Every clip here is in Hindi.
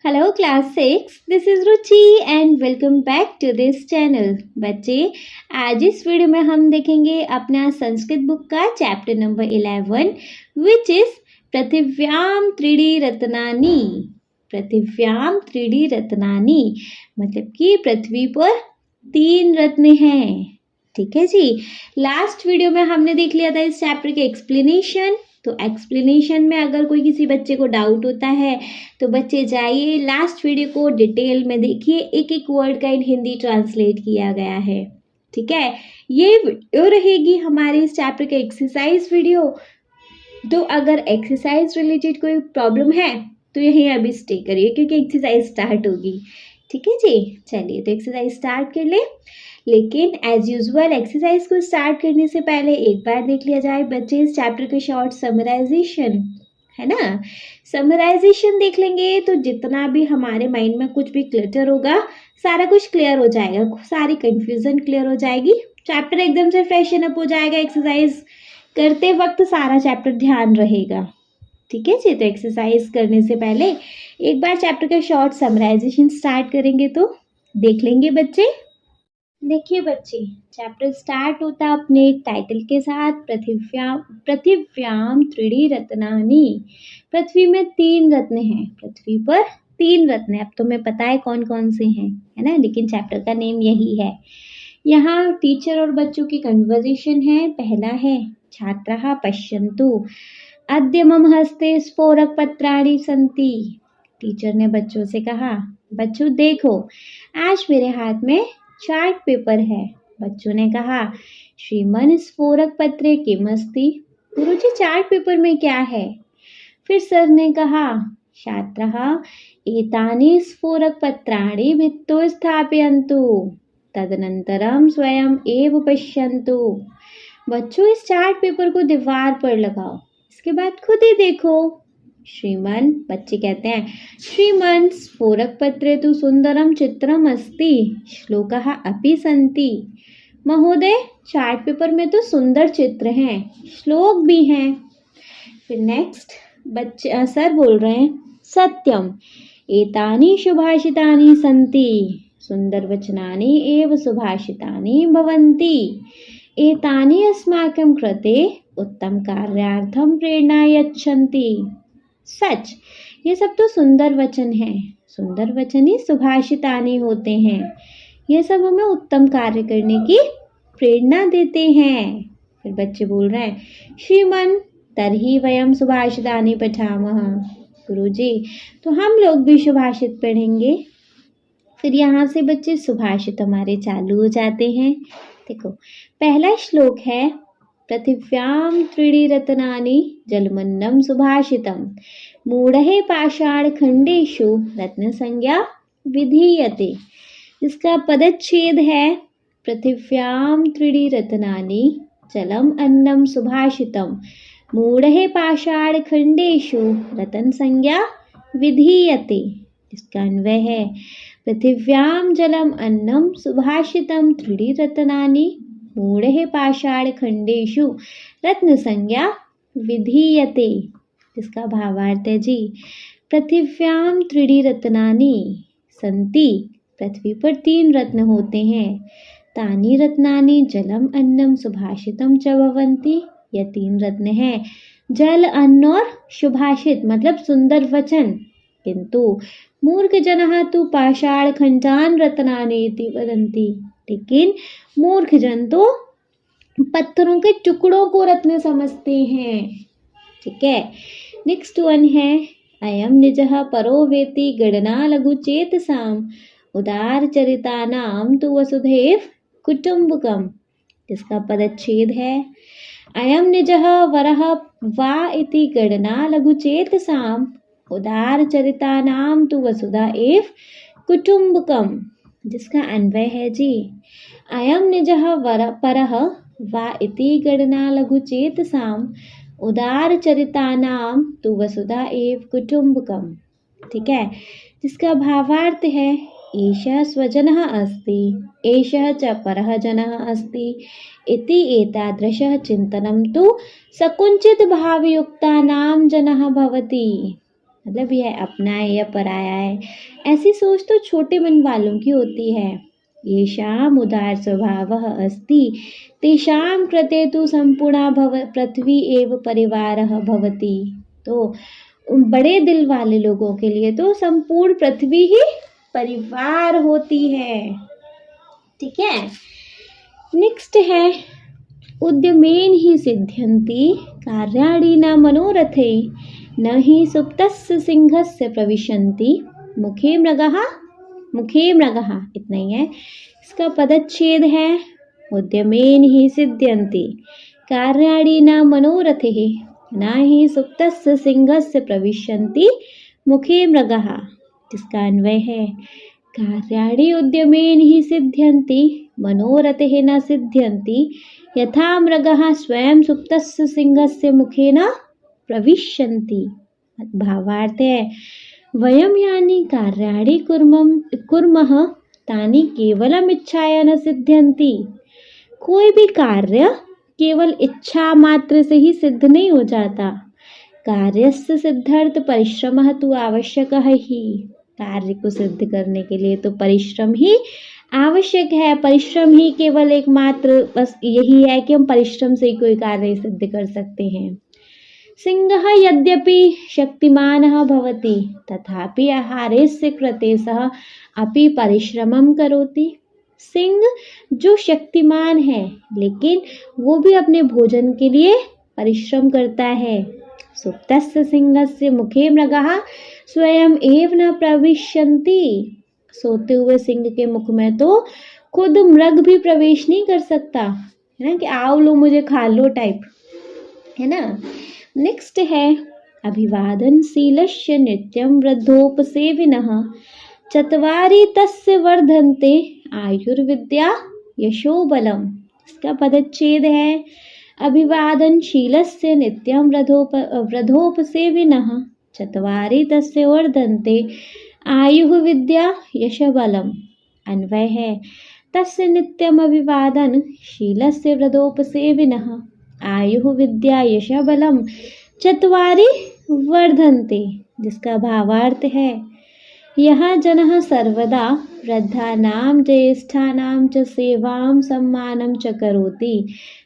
Hello class 6, this is Ruchi and welcome back to this channel. बच्चे आज इस वीडियो में हम देखेंगे अपना संस्कृत बुक का चैप्टर नंबर 11 विच इज पृथिव्याम त्रिडी रत्नानी। पृथिव्याम त्रिडी रत्नानी मतलब कि पृथ्वी पर 3 रत्न हैं। ठीक है जी। लास्ट वीडियो में हमने देख लिया था इस चैप्टर के एक्सप्लेनेशन। तो एक्सप्लेनेशन में अगर कोई किसी बच्चे को डाउट होता है तो बच्चे जाइए लास्ट वीडियो को डिटेल में देखिए, एक एक वर्ड का इन हिंदी ट्रांसलेट किया गया है। ठीक है, ये वीडियो रहेगी हमारे इस चैप्टर के एक्सरसाइज वीडियो। तो अगर एक्सरसाइज रिलेटेड कोई प्रॉब्लम है तो यही अभी स्टे करिए क्योंकि एक्सरसाइज स्टार्ट होगी। ठीक है जी, चलिए तो एक्सरसाइज स्टार्ट कर ले। लेकिन एज यूजुअल एक्सरसाइज को स्टार्ट करने से पहले एक बार देख लिया जाए बच्चे इस चैप्टर के शॉर्ट समराइजेशन, है ना। समराइजेशन देख लेंगे तो जितना भी हमारे माइंड में कुछ भी क्लटर होगा सारा कुछ क्लियर हो जाएगा, सारी कंफ्यूजन क्लियर हो जाएगी, चैप्टर एकदम से फ्रेशन अप हो जाएगा। एक्सरसाइज करते वक्त सारा चैप्टर ध्यान रहेगा। ठीक है जी, तो एक्सरसाइज करने से पहले एक बार चैप्टर का शॉर्ट समराइजेशन स्टार्ट करेंगे तो देख लेंगे बच्चे। देखिए बच्चे, चैप्टर स्टार्ट होता है अपने टाइटल के साथ, पृथिव्याम त्रिडी रत्नानी। पृथ्वी में 3 रत्न हैं, पृथ्वी पर 3 रत्न है। अब तुम्हें पता है कौन कौन से हैं, है ना, लेकिन चैप्टर का नेम यही है। यहाँ टीचर और बच्चों की कन्वर्जेशन है। पहला है छात्राः पश्यन्तु अद्य मम हस्ते स्फोरक पत्राणि सन्ति। टीचर ने बच्चों से कहा, बच्चों देखो आज मेरे हाथ में चार्ट पेपर है। बच्चों ने कहा, श्रीमन स्फोरक पत्रे किमस्ति। गुरुजी चार्ट पेपर में क्या है? फिर सर ने कहा, छात्रः एतानि स्फोरक पत्राणि भित्तौ स्थापयन्तु तदनन्तरं स्वयं एव पश्यन्तु। बच्चों इस चार्ट पेपर को दीवार पर लगाओ, इसके बाद खुद ही देखो। श्रीमन, बच्चे कहते हैं, श्रीमन स्फोरक पत्रे तु सुंदरम चित्रम अस्ति श्लोकः अपि सन्ति। महोदय चार्ट पेपर में तो सुंदर चित्र हैं, श्लोक भी हैं। फिर नेक्स्ट बच्चे सर बोल रहे हैं, सत्यम एतानि सुभाषितानि सन्ति सुंदर वचनानि एव सुभाषितानि भवन्ति। एतानि अस्माकं कृते उत्तम कार्यार्थं प्रेरणा यच्छन्ति। सच, ये सब तो सुंदर वचन हैं, सुंदर वचन ही सुभाषितानि होते हैं। ये सब हमें उत्तम कार्य करने की प्रेरणा देते हैं। फिर बच्चे बोल रहे हैं, श्रीमन तर्हि वयम सुभाषितानि पठामः। गुरुजी तो हम लोग भी सुभाषित पढ़ेंगे। फिर यहाँ से बच्चे सुभाषित हमारे चालू हो जाते हैं। देखो पहला श्लोक है, पृथिव्याम त्रिडी रत्नानि जलमन्नं सुभाषितम् मूढ़े पाषाण खंडेषु रत्न संज्ञा विधीयते। इसका पदच्छेद है, पृथिव्याम त्रिडी रत्नानि जलम अन्नम सुभाषितम् मूढ़े पाषाण खंडेषु रत्न संज्ञा विधीयते। इसका अन्वय है, पृथिव्याम जलम अन्नम सुभाषितम त्रिडी रत्नानि मूढ़े पाषाण खंडेषु रत्न संज्ञा विधीयते। इसका भावार्थ है जी, पृथिव्याम त्रिडी रत्नानि सन्ति, पृथ्वी पर 3 रत्न होते हैं। तानि रत्नानि जलम अन्नम सुभाषितम च भवन्ति। यह 3 रत्न हैं, जल अन्न और सुभाषित मतलब सुंदर वचन। किंतु मूर्ख जनः तु पाषाण खंडान रत्नानि इति वदन्ति। लेकिन मूर्ख जन तो पत्थरों के टुकड़ों को रत्न समझते हैं। ठीक है, नेक्स्ट वन है, अयम निजः परो वेति गणना लघु चेतसाम उदार चरितानाम तु वसुधैव कुटुम्बकम। इसका पदच्छेद है, अयम निजः वरः वा इति गणना लघु चेतसाम उदार चरितानाम तु वसुधा एव कुटुम्बकम। जिसका अन्वय है जी, अयम निजः परः वा इति गणना लघु चेतसाम उदार चरितानाम तु वसुधा एव कुटुम्बकम। ठीक है, जिसका भावार्थ है, एषः स्वजनः अस्ति एषः च परः जनः अस्ति इति एतादृशः चिन्तनं तु सकुञ्चित भावयुक्तानां जनः भवति। मतलब यह अपना है या पराया है, ऐसी सोच तो छोटे मन वालों की होती है। येषाम् उदार स्वभावः अस्ति तेषां कृते तु सम्पूर्णा पृथ्वी एव परिवारः भवति। तो उन बड़े दिल वाले लोगों के लिए तो संपूर्ण पृथ्वी ही परिवार होती है। ठीक है, नेक्स्ट है उद्यमेन ही सिद्ध्यन्ति कार्याणि न मनोरथे न हि सुप्तस्य सिंहस्य प्रविशन्ति मुखे मृगः। इतना ही है। इसका पदच्छेद है उद्यमेन ही सिद्ध्यन्ति कार्याणि न मनोरथे न हि सुप्तस्य सिंहस्य प्रविशन्ति मुखे मृगः। जिसका अन्वय है कार्याणि उद्यमेन ही सिद्ध्यन्ति मनोरथे न सिद्ध्यन्ति यथा मृगः स्वयं सुप्तस्य सिंहस्य मुखे न प्रविशन्ति। भावार्थ है वयम यानि कार्याणि कुर्मः तानि केवलम इच्छाया न सिद्ध्यन्ति। कोई भी कार्य केवल इच्छा मात्र से ही सिद्ध नहीं हो जाता। कार्यस्य सिद्धार्थ परिश्रमः तु आवश्यकः ही। कार्य को सिद्ध करने के लिए तो परिश्रम ही आवश्यक है। परिश्रम ही केवल एकमात्र बस यही है कि हम परिश्रम से ही कोई कार्य सिद्ध कर सकते हैं। सिंहः यद्यपि शक्तिमानः भवति तथापि आहारस्य कृते सः अपि परिश्रमं करोति। सिंह जो शक्तिमान है लेकिन वो भी अपने भोजन के लिए परिश्रम करता है। सुप्तस्य सिंहस्य मुखे मृगः स्वयं एव न प्रविशन्ति। सोते हुए सिंह के मुख में तो खुद मृग भी प्रवेश नहीं कर सकता, है ना, कि आओ लो मुझे खा लो टाइप, है ना। नेक्स्ट है अभिवादनशीलस्य नित्यं वृद्धोपसेविनः चत्वारि तस्य वर्धन्ते आयुर्विद्या यशोबलम्। इसका पदच्छेद है अभिवादनशीलस्य नित्यं वृद्धोपसेविनः चत्वारि तस्य वर्धन्ते आयुः विद्या यशबलम्। अन्वय है तस्य नित्यम अभिवादन शीलस्य वृद्धोपसेविनः आयुः विद्या यशबलम चत्वारि वर्धन्ते। जिसका भावार्थ है यह जनः सर्वदा वृद्धानां ज्येष्ठानां च सेवां सम्मानं च करोति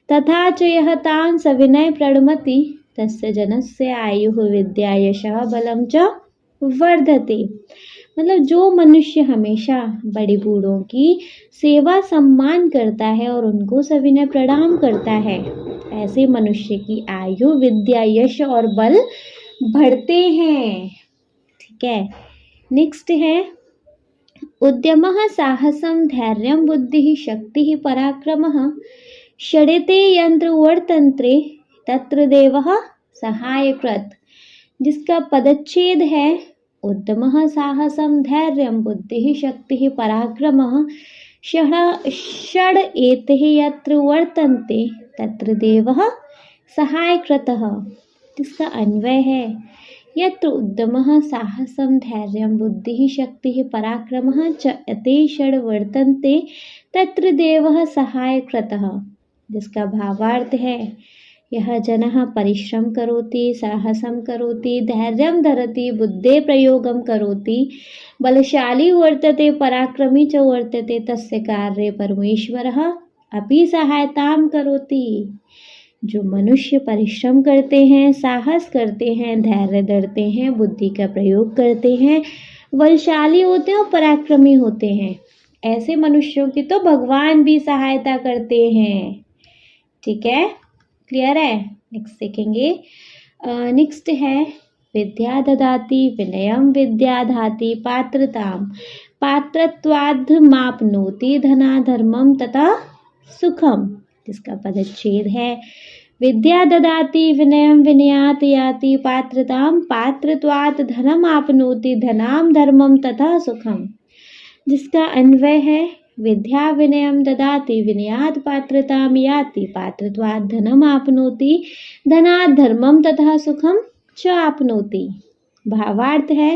तथा च यः तान् सविनय प्रणमति तस्य जनस्य आयुः विद्या यशः बलं च वर्धते। मतलब जो मनुष्य हमेशा बड़े बूढ़ों की सेवा सम्मान करता है और उनको सविनय प्रणाम करता है, ऐसे मनुष्य की आयु विद्या यश और बल बढ़ते हैं। ठीक है, नेक्स्ट है उद्यमः साहसं धैर्यं बुद्धिः शक्तिः पराक्रमः षडेते यंत्र वर्तन्त्रे तत्र देवः सहायकृत। जिसका पदच्छेद है उद्यमः साहसं धैर्यं बुद्धिः शक्तिः पराक्रमः षड एते यत्र वर्तन्ते तत्र देवः सहायकृतः। जिसका अन्वय है यत्र उद्यमः साहसं धैर्यं बुद्धिः शक्तिः पराक्रमः च एते षड वर्तन्ते तत्र देवः सहायकृतः। जिसका भावार्थ है यह जनः परिश्रम करोति साहसं करोति धैर्यं धरति बुद्धे प्रयोगं करोति बलशाली वर्तते पराक्रमी च वर्तते तस्य कार्ये परमेश्वरः अपि सहायतां करोति। जो मनुष्य परिश्रम करते हैं, साहस करते हैं, धैर्य धरते हैं, बुद्धि का प्रयोग करते हैं, बलशाली होते हैं और पराक्रमी होते हैं, ऐसे मनुष्यों की तो भगवान भी सहायता करते हैं। ठीक है, क्लियर है। नेक्स्ट देखेंगे। नेक्स्ट है विद्या ददाति विनयम विद्या धाति पात्रताम पात्रत्वाद् मापनोति धना धर्मम तथा सुखम। जिसका पदच्छेद है विद्या ददाति विनयम विनयात याति पात्रताम पात्रत्वात् धनम आपनोति धनाम धर्मम तथा सुखम। जिसका अन्वय है विद्या विनयम ददाति विनयात पात्रताम याति पात्रत्वात् धनम आपनोति धनात् धर्मम तथा सुखम च आपनोति। भावार्थ है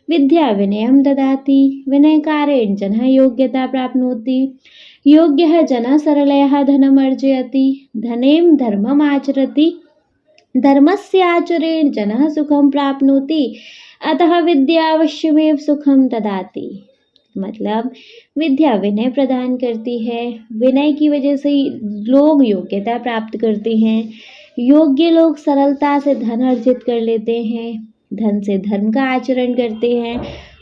विद्या विनयम ददाति विनय कारेण जनः योग्यता प्राप्नोति योग्यः जनः सरलया धनम अर्जयति धनेम धर्मम आचरति धर्मस्य आचरेण जनः सुखम प्राप्नोति अतः विद्या अवश्यमेव सुखम ददाति। मतलब विद्या विनय प्रदान करती है, विनय की वजह से लोग योग्यता प्राप्त करते हैं, योग्य लोग सरलता से धन अर्जित कर लेते हैं, धन से धर्म का आचरण करते हैं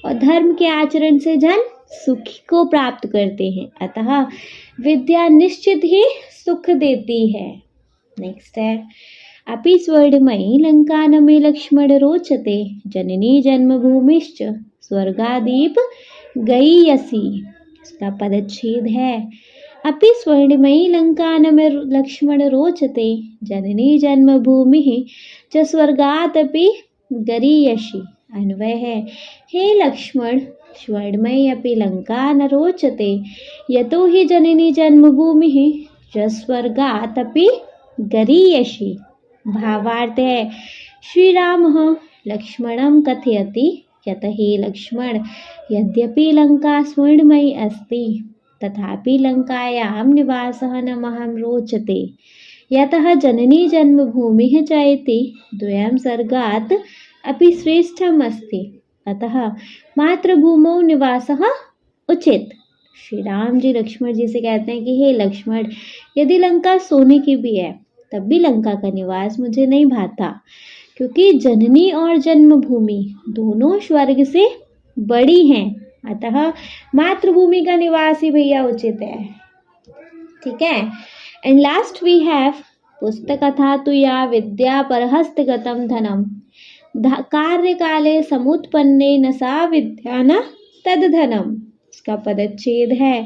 और धर्म के आचरण से जन सुख को प्राप्त करते हैं। अतः विद्या निश्चित ही सुख देती है। नेक्स्ट है अपि स्वर्णमयी लंकानमे लक्ष्मण रोचते जननी जन्मभूमिश्च स्वर्गादीप गईयसी। इसका पदच्छेद है अपि स्वर्णमयी लंकानमे लक्ष्मण रोचते जननी जन्मभूमि च स्वर्गादपि गरीयसी। अन्वय है हे लक्ष्मण स्वर्णमयी अपि लंका न रोचते यतो हि जननी जन्मभूमि च स्वर्गादपि गरीयसी। भावार्थ है श्री राम लक्ष्मणं कथयति यत हे लक्ष्मण यद्यपि लंका स्वर्णमयी अस्ति तथापि लंकायां निवासः न महं रोचते यतः जननी जन्मभूमिः च इति द्वयं स्वर्गात् अपि श्रेष्ठम् अस्ति अतः मातृभूमौ निवासः उचित। श्री राम जी लक्ष्मण जी से कहते हैं कि हे लक्ष्मण यदि लंका सोने की भी है तब भी लंका का निवास मुझे नहीं भाता क्योंकि जननी और जन्मभूमि दोनों स्वर्ग से बड़ी हैं, अतः मातृभूमि का निवास ही भैया उचित है। ठीक है। एंड लास्ट वी हैव पुस्तकथा तु या विद्या परहस्तगतं धनम कार्यकाले समुत्पन्ने न सा विद्या न तद धनम। इसका पदच्छेद है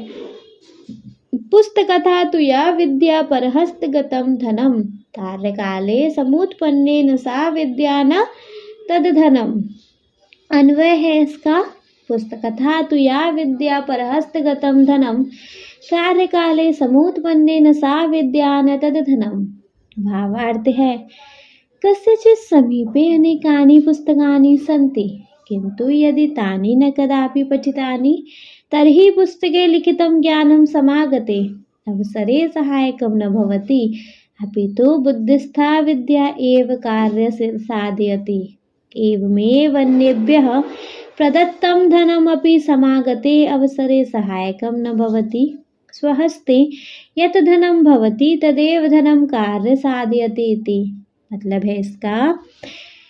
पुस्तकथा तु या विद्या परहस्तगतं धनम कार्यकाले समुत्पन्ने न सा विद्या न तद धनम। अन्वय है इसका पुस्तकथा तु या विद्या परहस्तगतं धनम कार्यकाले समुत्पन्ने न सा विद्या न तद धनम। भावार्थ है कस्यचित् समीपे अनेकानि पुस्तकानि सन्ति किन्तु यदि तानि न कदापि पठितानि तर्हि पुस्तके लिखितं ज्ञानं समागते अवसरे सहायकं न भवति अपितु बुद्धिस्था विद्या एव कार्यं साधयति। एवमेव अन्येभ्यः प्रदत्तं धनमपि समागते अवसरे सहायकं न भवति स्वहस्ते यत् धनं भवति तदेव धनं कार्य साधयति इति। मतलब है इसका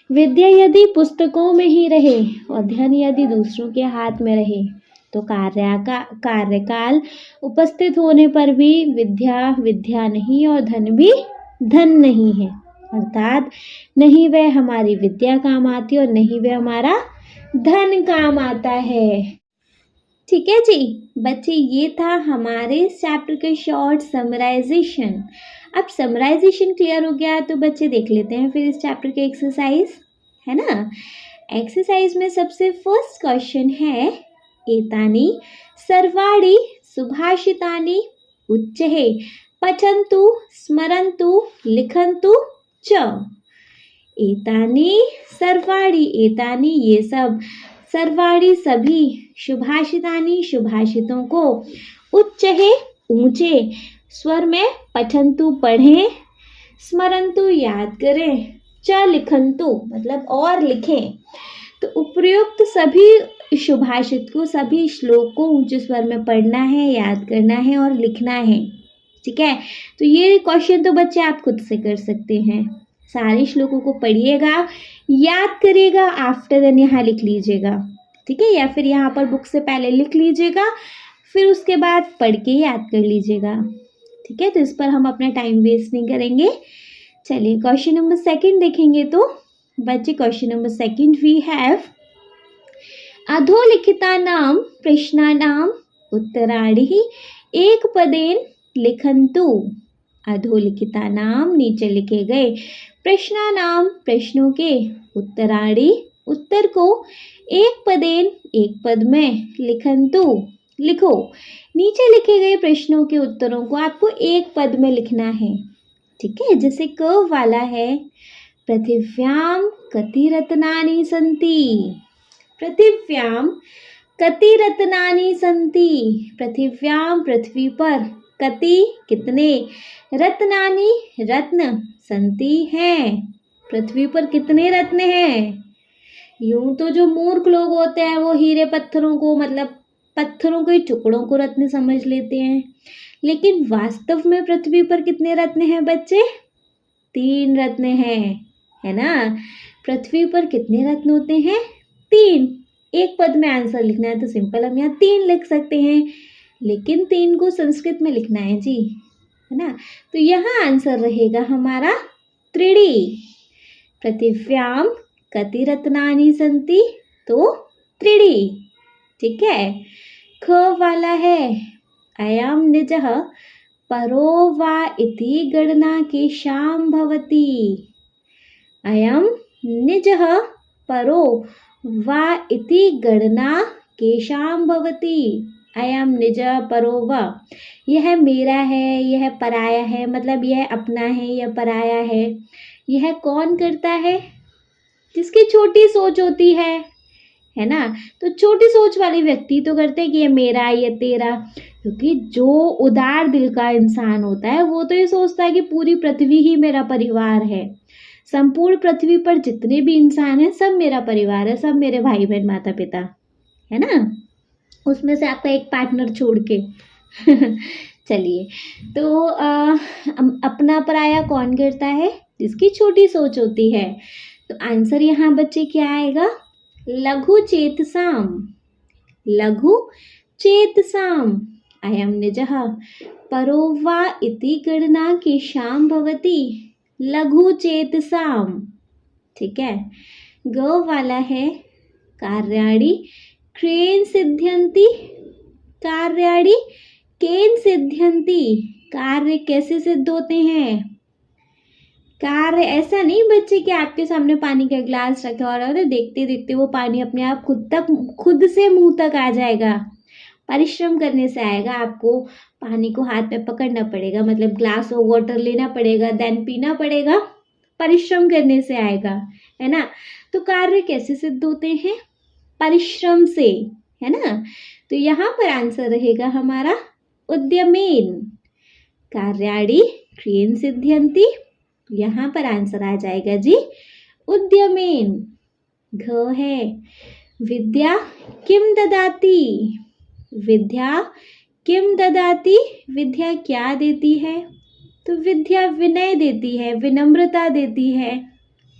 विद्या यदि पुस्तकों में ही रहे और धन यदि दूसरों के हाथ में रहे तो कार्यकाल उपस्थित होने पर भी विद्या विद्या नहीं और धन भी धन नहीं है, अर्थात नहीं वह हमारी विद्या काम आती और नहीं वह हमारा धन काम आता है। ठीक है जी बच्चे, ये था हमारे इस चैप्टर के शॉर्ट समराइजेशन। अब समराइजेशन क्लियर हो गया तो बच्चे देख लेते हैं फिर इस चैप्टर के एक्सरसाइज, है ना। एक्सरसाइज में सबसे फर्स्ट क्वेश्चन है एतानि सर्वाणि सुभाषितानि उच्चैः पठन्तु स्मरन्तु लिखन्तु च। एतानि सर्वाणि, एतानि ये सब, सर्वाणि सभी, सुभाषितानि सुभाषितों को, उच्चैः ऊंचे स्वर में, पठन्तु पढ़ें, स्मरन्तु याद करें, च लिखन्तु मतलब और लिखें। तो उपयुक्त सभी सुभाषित को, सभी श्लोक को ऊंचे स्वर में पढ़ना है, याद करना है और लिखना है। ठीक है, तो ये क्वेश्चन तो बच्चे आप खुद से कर सकते हैं। सारे श्लोकों को पढ़िएगा, याद करिएगा, आफ्टर देन यहाँ लिख लीजिएगा। ठीक है, या फिर यहाँ पर बुक से पहले लिख लीजिएगा, फिर उसके बाद पढ़ के याद कर लीजिएगा। ठीक है, तो इस पर हम अपना टाइम वेस्ट नहीं करेंगे। चलिए क्वेश्चन नंबर सेकंड देखेंगे। तो बच्चे question number second we have अधोलिखितानां प्रश्नानां उत्तराणि एक पदेन लिखन्तु। अधोलिखितानां नीचे लिखे गए, प्रश्नानां प्रश्नों के, उत्तराणि उत्तर को, एक पदेन एक पद में, लिखन्तु लिखो। नीचे लिखे गए प्रश्नों के उत्तरों को आपको एक पद में लिखना है। ठीक है, जैसे क वाला है पृथिव्यां कति रत्नानि सन्ति। पृथिव्यां कति रत्नानि सन्ति। पृथिव्यां पृथ्वी पर, कति कितने, रत्नानि रत्न, सन्ति हैं। पृथ्वी पर कितने रत्न हैं? यूं तो जो मूर्ख लोग होते हैं वो हीरे पत्थरों को, मतलब पत्थरों के टुकड़ों को रत्न समझ लेते हैं, लेकिन वास्तव में पृथ्वी पर कितने रत्न हैं बच्चे? 3 रत्न हैं, है ना। पृथ्वी पर कितने रत्न होते हैं? 3। एक पद में आंसर लिखना है तो सिंपल हम यहाँ 3 लिख सकते हैं, लेकिन 3 को संस्कृत में लिखना है जी, है ना। तो यहाँ आंसर रहेगा हमारा त्रीणि। पृथिव्यां कति रत्नानि सन्ति? तो त्रीणि। ठीक है। ख वाला है अयम निजः परो वा इति गणना केषां भवति? अयम निजः परो वा इति गणना केषां भवति? अयम निज परो वा, यह मेरा है, यह पराया है, मतलब यह अपना है, यह पराया है। यह कौन करता है? जिसकी छोटी सोच होती है ना। तो छोटी सोच वाले व्यक्ति तो करते हैं कि ये मेरा, ये तेरा, क्योंकि जो उदार दिल का इंसान होता है वो तो ये सोचता है कि पूरी पृथ्वी ही मेरा परिवार है, संपूर्ण पृथ्वी पर जितने भी इंसान हैं सब मेरा परिवार है, सब मेरे भाई बहन माता पिता, है ना, उसमें से आपका एक पार्टनर छोड़ के। चलिए, तो अपना पराया कौन करता है? जिसकी छोटी सोच होती है। तो आंसर यहाँ बच्चे क्या आएगा? लघु चेतसाम। लघु चेतसाम अयम निजः परो वा इति गणना केषां भवति? लघु चेतसाम। ठीक है। ग वाला है कार्याणि क्रेन सिद्ध्यन्ति। कार्याणि केन सिद्ध्यन्ति? कार्य कैसे सिद्ध होते हैं? कार्य ऐसा नहीं बच्चे कि आपके सामने पानी का गिलास रखा हो रहा है, देखते देखते वो पानी अपने आप खुद से मुंह तक आ जाएगा। परिश्रम करने से आएगा। आपको पानी को हाथ में पकड़ना पड़ेगा, मतलब ग्लास ऑफ वाटर लेना पड़ेगा, देन पीना पड़ेगा। परिश्रम करने से आएगा, है ना। तो कार्य कैसे सिद्ध होते हैं? परिश्रम से, है ना। तो यहाँ पर आंसर रहेगा हमारा उद्यमेन। कार्याणि क्रियेन सिद्ध्यन्ति, यहाँ पर आंसर आ जाएगा जी उद्यमेन। घ है विद्या किम ददाति? विद्या किम ददाति? विद्या क्या देती है? तो विद्या विनय देती है, विनम्रता देती है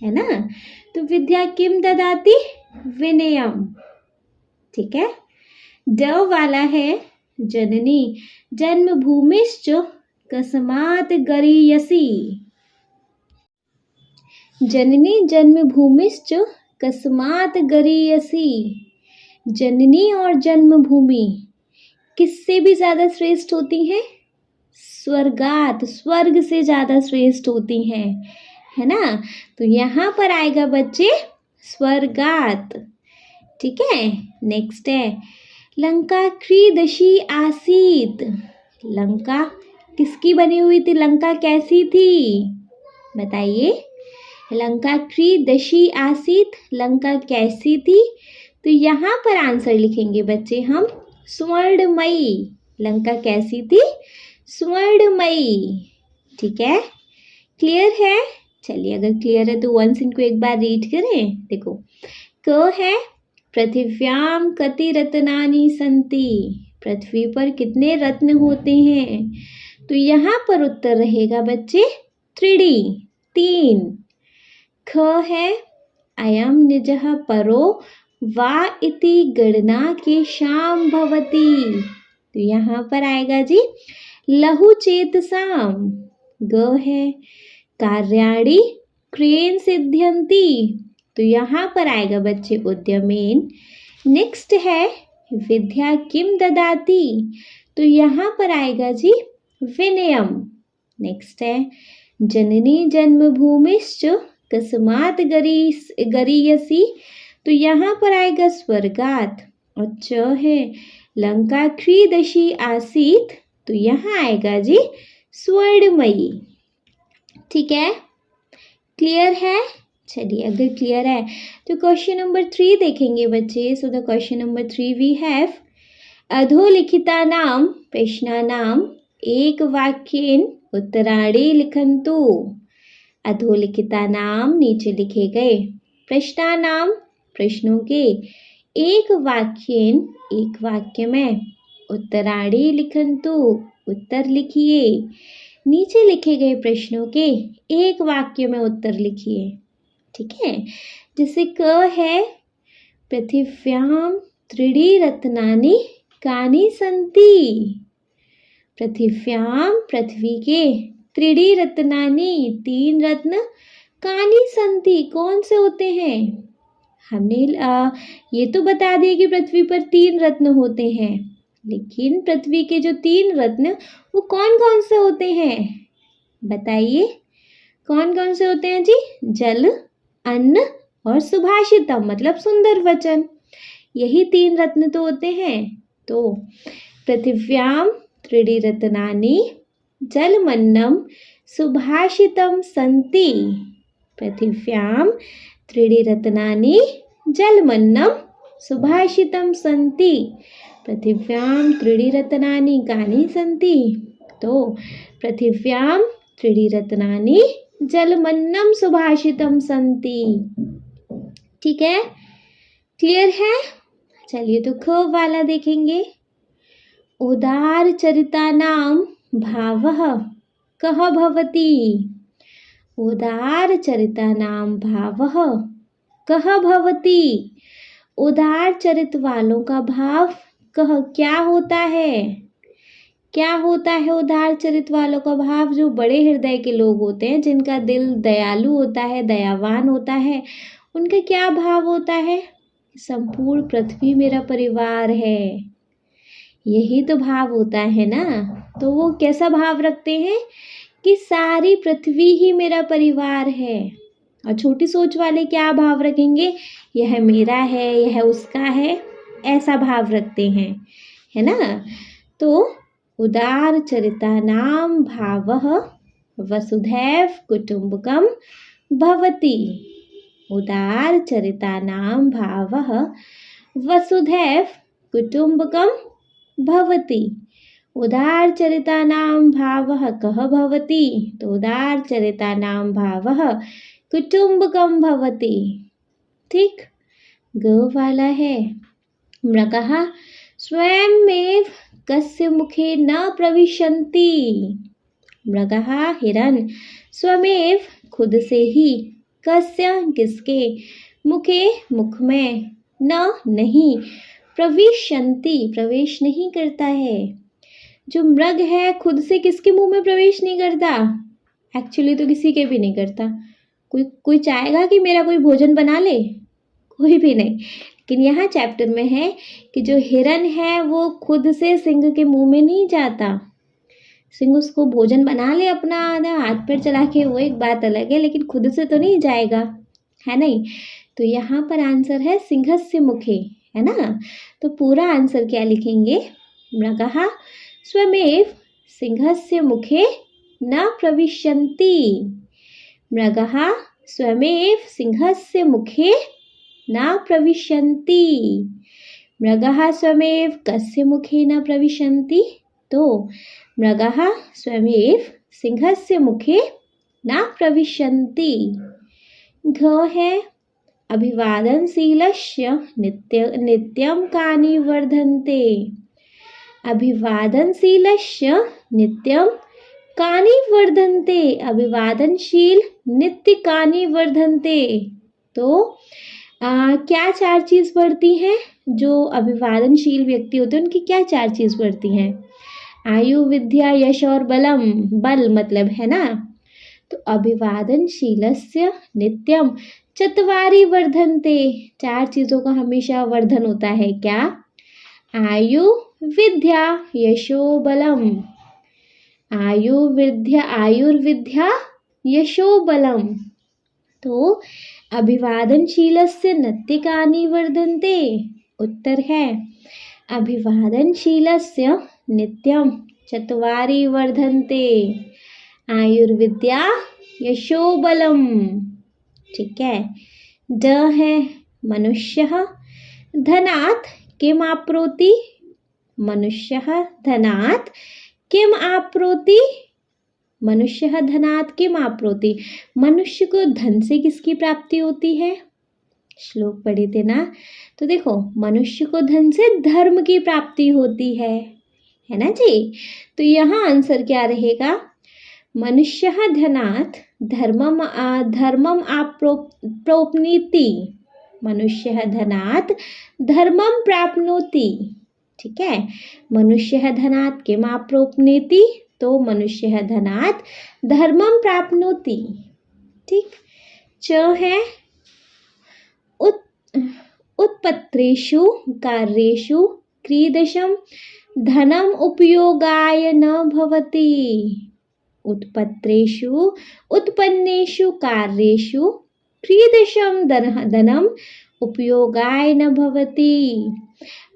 ना। तो विद्या किम ददाति? विनयम। ठीक है। ड वाला है जननी जन्मभूमिश्च कस्मात् गरीयसी। जननी जन्मभूमिश्च कस्मात् गरीयसी। जननी और जन्मभूमि किससे भी ज़्यादा श्रेष्ठ होती हैं? स्वर्गात, स्वर्ग से ज़्यादा श्रेष्ठ होती हैं, है ना। तो यहाँ पर आएगा बच्चे स्वर्गात। ठीक है। नेक्स्ट है लंका क्रीदशी आसीत। लंका किसकी बनी हुई थी? लंका कैसी थी बताइए? लंका क्रीदशी आसीत, लंका कैसी थी? तो यहाँ पर आंसर लिखेंगे बच्चे हम स्वर्णमयी। लंका कैसी थी? स्वर्णमयी। ठीक है। क्लियर है? चलिए, अगर क्लियर है तो वंस इनको एक बार रीड करें। देखो, क है पृथिव्याम कति रत्नानि सन्ति। पृथ्वी पर कितने रत्न होते हैं? तो यहाँ पर उत्तर रहेगा बच्चे त्रीणि, 3। ख है अयम निजः परो वा इति गणना केषां भवति। तो यहाँ पर आएगा जी लघु चेतसाम। ग है कार्याणि क्रेन सिद्ध्यन्ति। तो यहाँ पर आएगा बच्चे उद्यमेन। नेक्स्ट है विद्या किम ददाति। तो यहाँ पर आएगा जी विनयम। नेक्स्ट है जननी जन्मभूमिश्च कस्मात् गरीयसी। तो यहाँ पर आएगा स्वर्गात। और च है लंका क्रीदशी आसीत। तो यहाँ आएगा जी स्वर्णमयी। ठीक है। क्लियर है? चलिए, अगर क्लियर है तो क्वेश्चन नंबर 3 देखेंगे बच्चे। So the question number 3 we have अधोलिखितानां प्रश्नानां एक वाक्येन उत्तराणि लिखन्तु। अधोलिखिता नाम नीचे लिखे गए प्रश्नानाम प्रश्नों के एक वाक्य में उत्तराणी लिखन्तु उत्तर लिखिए। नीचे लिखे गए प्रश्नों के एक वाक्य में उत्तर लिखिए। ठीक है, जैसे क है पृथिव्यां त्रीणि रत्नानि कानि सन्ति। पृथिव्यां पृथ्वी के त्रीणि रत्नानि तीन रत्न कानि सन्ति कौन से होते हैं। हमने ये तो बता दिया कि पृथ्वी पर तीन रत्न होते हैं, लेकिन पृथ्वी के जो तीन रत्न वो कौन कौन से होते हैं बताइए। कौन कौन से होते हैं जी? जल, अन्न और सुभाषितम मतलब सुंदर वचन। यही तीन रत्न तो होते हैं। तो पृथिव्यां त्रीणि रत्नानि जलमन्नं सुभाषितं सन्ति। पृथिव्यां त्रीणि रत्नानि जलमन्नं सुभाषितं सन्ति। पृथिव्यां त्रीणि रत्नानि कानि सन्ति। तो पृथिव्यां त्रीणि रत्नानि जलमन्नं सुभाषितं सन्ति। ठीक है, क्लियर है। चलिए तो ख वाला देखेंगे। उदार चरितानां भावः कः भवति। उदार चरितानां भावः कः भवति। उदार चरित वालों का भाव कह क्या होता है। क्या होता है उदार चरित वालों का भाव? जो बड़े हृदय के लोग होते हैं, जिनका दिल दयालु होता है, दयावान होता है, उनका क्या भाव होता है? संपूर्ण पृथ्वी मेरा परिवार है, यही तो भाव होता है ना। तो वो कैसा भाव रखते हैं कि सारी पृथ्वी ही मेरा परिवार है। और छोटी सोच वाले क्या भाव रखेंगे? यह मेरा है, यह उसका है, ऐसा भाव रखते हैं, है ना। तो उदार चरितानां भावः वसुधैव कुटुम्बकं भवति। उदार चरितानां भावः वसुधैव कुटुम्बकं भवति। उदार चरितानां भावः कः भवति। तो उदार चरितानां भावः कुटुम्बकं भवति। ठीक, ग वाला है। मृगः स्वयमेव कस्य मुखे न प्रविशन्ति। मृगः हिरन स्वयमेव खुद से ही कस्य किसके मुखे मुख में न नहीं प्रविशन्ति प्रवेश नहीं करता है। जो मृग है खुद से किसके मुंह में प्रवेश नहीं करता? एक्चुअली तो किसी के भी नहीं करता। कोई चाहेगा कि मेरा कोई भोजन बना ले? कोई भी नहीं। लेकिन यहाँ चैप्टर में है कि जो हिरन है वो खुद से सिंह के मुंह में नहीं जाता। सिंह उसको भोजन बना ले अपना हाथ पैर चला के, वो एक बात अलग है, लेकिन खुद से तो नहीं जाएगा, है नहीं। तो यहाँ पर आंसर है सिंहस्य मुखे, है ना। तो पूरा आंसर क्या लिखेंगे? मृगः स्वयमेव सिंहस्य मुखे न प्रविशन्ति। मृगः स्वयमेव सिंहस्य मुखे न प्रविशन्ति। मृगः स्वयमेव कस्य मुखे न प्रविशन्ति। तो मृगः स्वयमेव सिंहस्य मुखे न प्रविशन्ति। घ है अभिवादनशीलस्य नित्यं कानि वर्धन्ते। अभिवादनशीलस्य नित्यं कानि वर्धन्ते। अभिवादनशील नित्य कानि वर्धन्ते। तो क्या चार चीज बढ़ती हैं? जो अभिवादनशील व्यक्ति होते हैं उनकी क्या चार चीज बढ़ती हैं? आयु, विद्या, यश और बलम। बल मतलब है ना। तो अभिवादनशीलस्य नित्यम चत्वारि वर्धन्ते। चार चीजों का हमेशा वर्धन होता है। क्या? आयु, विद्या, यशो, बलम। आयु, विद्या, आयुर्विद्या, यशो, बलम। तो अभिवादनशीलस्य नित्यकानि वर्धन्ते। उत्तर है अभिवादनशीलस्य नित्यं चत्वारि वर्धन्ते। आयुर्विद्या, यशो, बलम। ठीक है। ड है मनुष्यः धनात् किम आप्नोति। मनुष्यः धनात् किम आप्नोति। मनुष्य धनात् किम आप्नोति। मनुष्य को धन से किसकी प्राप्ति होती है, श्लोक पढ़े थे ना। तो देखो मनुष्य को धन से धर्म की प्राप्ति होती है ना जी। तो यहाँ आंसर क्या रहेगा, मनुष्य धनात् धर्मम आप्नोति। मनुष्य धनात् धर्मम प्राप्नोति। ठीक है, मनुष्य धनात् किम आप्नोति, तो मनुष्य धनात् धर्मम प्राप्नोति। ठीक, च है उत्पत्तिषु कार्येषु कीदृशं धनम उपयोगाय न भवति। उत्पन्नेषु कार्येषु कीदृशं धनम उपयोगाय न भवति।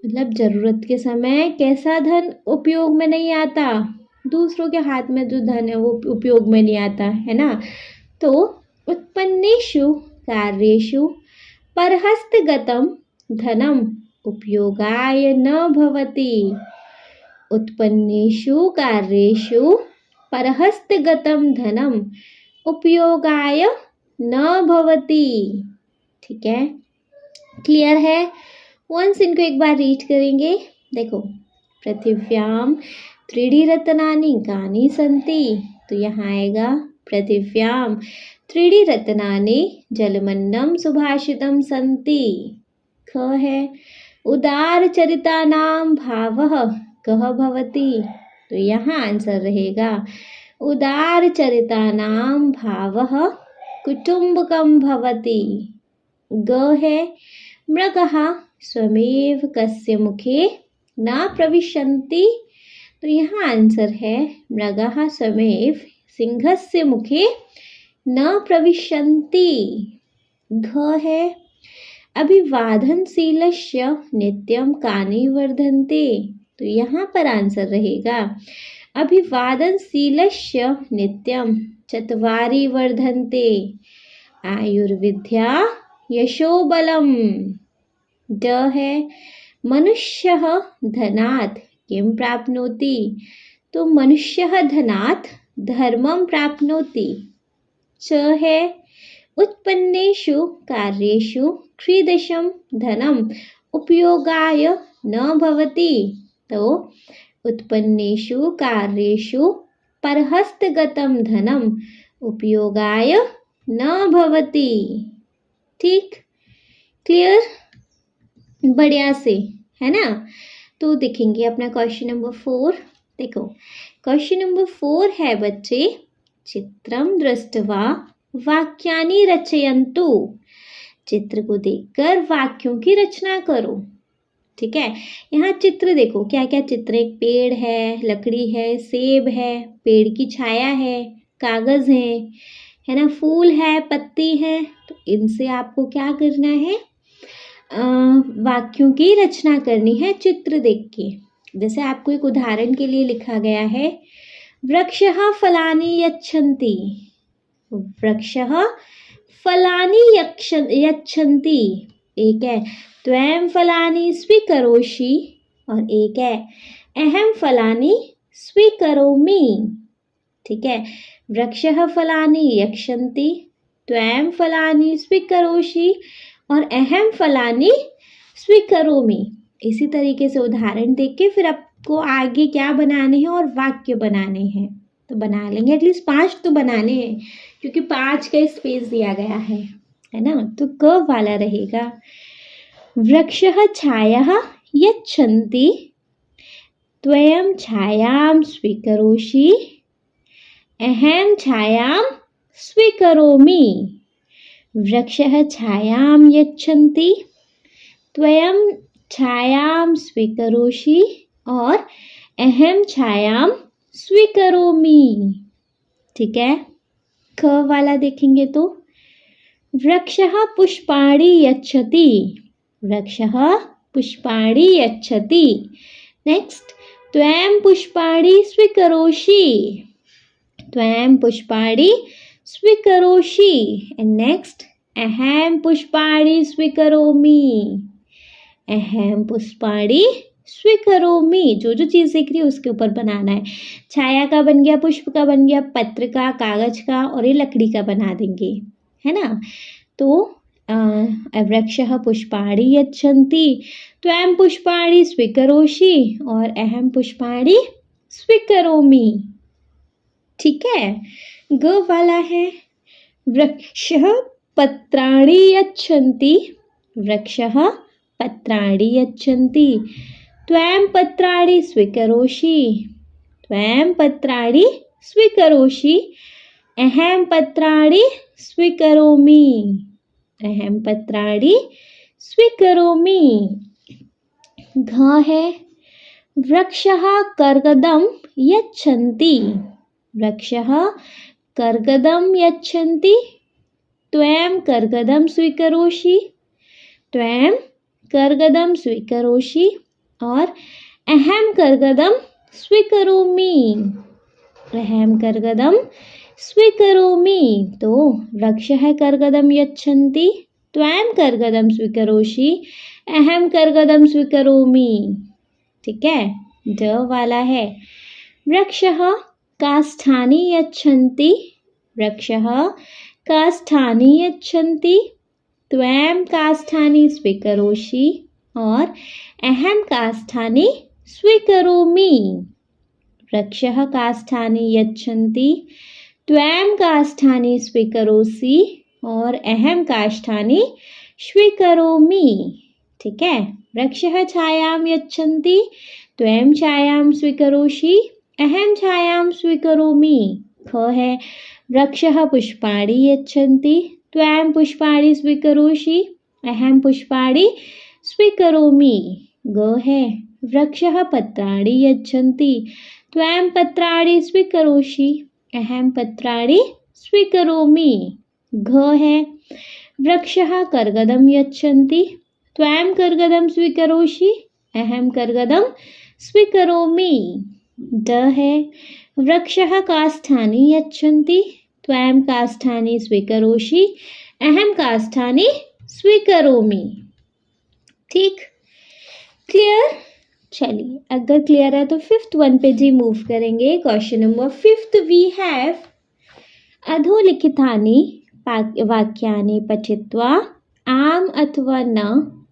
मतलब जरूरत के समय कैसा धन उपयोग में नहीं आता, दूसरों के हाथ में जो धन है वो उपयोग में नहीं आता है ना। तो उत्पन्नेषु कार्येषु परहस्तगतं धनम उपयोगाय न भवति। उत्पन्नेषु कार्येषु परहस्तगतं धनम उपयोगाय न भवति। ठीक है, क्लियर है। वंस इनको एक बार रीड करेंगे। देखो, पृथिव्याम 3D रत्नानि कानि सन्ति। तो यहाँ आएगा पृथिव्याम 3D रत्नानि जलमन्नं सुभाषितं सन्ति। ख है उदार चरितानां भावः कः भवति। तो यहाँ आंसर रहेगा उदार चरितानां भावः कुटुम्बकं भवति। ग है मृगः स्वमेव कस्य मुखे न प्रविशन्ति। तो यहाँ आंसर है मृगः स्वमेव सिंहस्य मुखे न प्रविशन्ति। घ है अभिवादनशीलस्य नित्यं कानि वर्धन्ते। तो यहाँ पर आंसर रहेगा अभिवादनशीलस्य नित्यं चत्वारि वर्धन्ते। आयुर्विद्या यशोबलम। ड है मनुष्यः धनात् किं प्राप्नोति। तो मनुष्यः धनात् धर्मं प्राप्नोति। च है उत्पन्नेषु कार्येषु कीदृशं धनम उपयोगाय न भवति। तो उत्पन्नेषु कार्येषु परहस्तगतं धनम उपयोगाय न भवति। ठीक, क्लियर, बढ़िया से है ना। तो देखेंगे अपना क्वेश्चन नंबर 4। देखो क्वेश्चन नंबर 4 है बच्चे, चित्रम दृष्ट्वा वाक्यानि रचयन्तु। चित्र को देखकर वाक्यों की रचना करो। ठीक है, यहाँ चित्र देखो क्या क्या चित्र, एक पेड़ है, लकड़ी है, सेब है, पेड़ की छाया है, कागज है ना, फूल है, पत्ती है। तो इनसे आपको क्या करना है, वाक्यों की रचना करनी है चित्र देख के। जैसे आपको एक उदाहरण के लिए लिखा गया है, वृक्षः फलानि यच्छन्ति। वृक्षः फलानि यच्छन्ति। एक है त्वं फलानि स्वीकरोषि और एक है अहम फलानि स्वीकरोमि। ठीक है, वृक्षः फलानि यच्छन्ति, त्वं फलानि स्वीकरोषि और अहम फलानि स्वीकरोमि। इसी तरीके से उदाहरण देख के फिर आपको आगे क्या बनाने हैं और वाक्य बनाने हैं। तो बना लेंगे, एटलीस्ट 5 तो बनाने हैं क्योंकि 5 का स्पेस दिया गया है ना। तो क वाला रहेगा वृक्षः छायाः यच्छन्ति, त्वं छायां स्वीकरोषि, अहं छायां स्वीकरोमि। वृक्षः छायां यच्छन्ति, त्वं छायां स्वीकरोषि और अहं छायां स्वीकरोमि। ठीक है, ख वाला देखेंगे तो वृक्षः पुष्पाणि यच्छति। वृक्षः पुष्पाणि यच्छति। नेक्स्ट त्वं पुष्पाणि स्वीकरोषि। त्वं पुष्पाणि स्वीकरोषि। एंड नेक्स्ट अहं पुष्पाणि स्वीकरोमि। अहं पुष्पाणि स्वीकरोमि, जो जो चीज़ दिख रही है उसके ऊपर बनाना है। छाया का बन गया, पुष्प का बन गया, पत्र का, कागज का, और ये लकड़ी का बना देंगे, है ना। तो वृक्षः पुष्पाणि यच्छन्ति, त्वं पुष्पाणि स्वीकरोषि, और अहं पुष्पाणि स्वीकरोमि। ठीक है। ग वाला है वृक्षः पत्राणि यच्छन्ति, वृक्षः पत्राणि यच्छन्ति, त्वं पत्राणि स्वीकरोषि, त्वं पत्राणि स्वीकरोषि, अहं पत्राणि स्वीकरोमि, अहं पत्राणि स्वीकरोमि। घ है वृक्षः कर्कदं यच्छन्ति, वृक्षः कर्कदं यच्छन्ति, त्वं कर्कदं स्वीकरोषि, त्वं कर्कदं स्वीकरोषि, और अहं कर्कदं स्वीकरोमि, अहं कर्कदं स्वीकरोमि। तो वृक्षः कर्कदं यच्छन्ति, त्वं कर्कदं स्वीकरोषि, अहं कर्कदं स्वीकरोमि। ठीक है। ड वाला है वृक्षः काष्ठानि यच्छन्ति, वृक्षः काष्ठानि यच्छन्ति, त्वं काष्ठानि स्वीकरोषि, और अहं काष्ठानि स्वीकरोमि। वृक्षः काष्ठानि यच्छन्ति, त्वं काष्ठानि स्वीकरोषि, और अहं काष्ठानि स्वीकरोमि। ठीक है। वृक्षः छायां यच्छन्ति, त्वं छायां स्वीकरोषि, अहं छायां स्वीकरोमि। ख है वृक्षः पुष्पाणि यच्छन्ति, त्वं पुष्पाणि स्वीकरोषि, अहं पुष्पाणि स्वीकरोमि। ग है वृक्षः पत्राणि यच्छन्ति, त्वं पत्राणि स्वीकरोषि, अहं पत्राणि स्वीकरोमि। घ है वृक्षः कर्कदं यच्छन्ति, त्वं कर्कदं स्वीकरोषि, अहं कर्कदं स्वीकरोमि। ड है वृक्षः काष्ठानि यच्छन्ति, त्वं काष्ठानि स्वीकरोषि, अहं काष्ठानि स्वीकरोमि। ठीक, क्लियर। चलिए, अगर क्लियर है तो फिफ्थ वन पे जी मूव करेंगे। Question number fifth we have अधोलिखितानि वाक्यानि पठित्वा आम अथवा न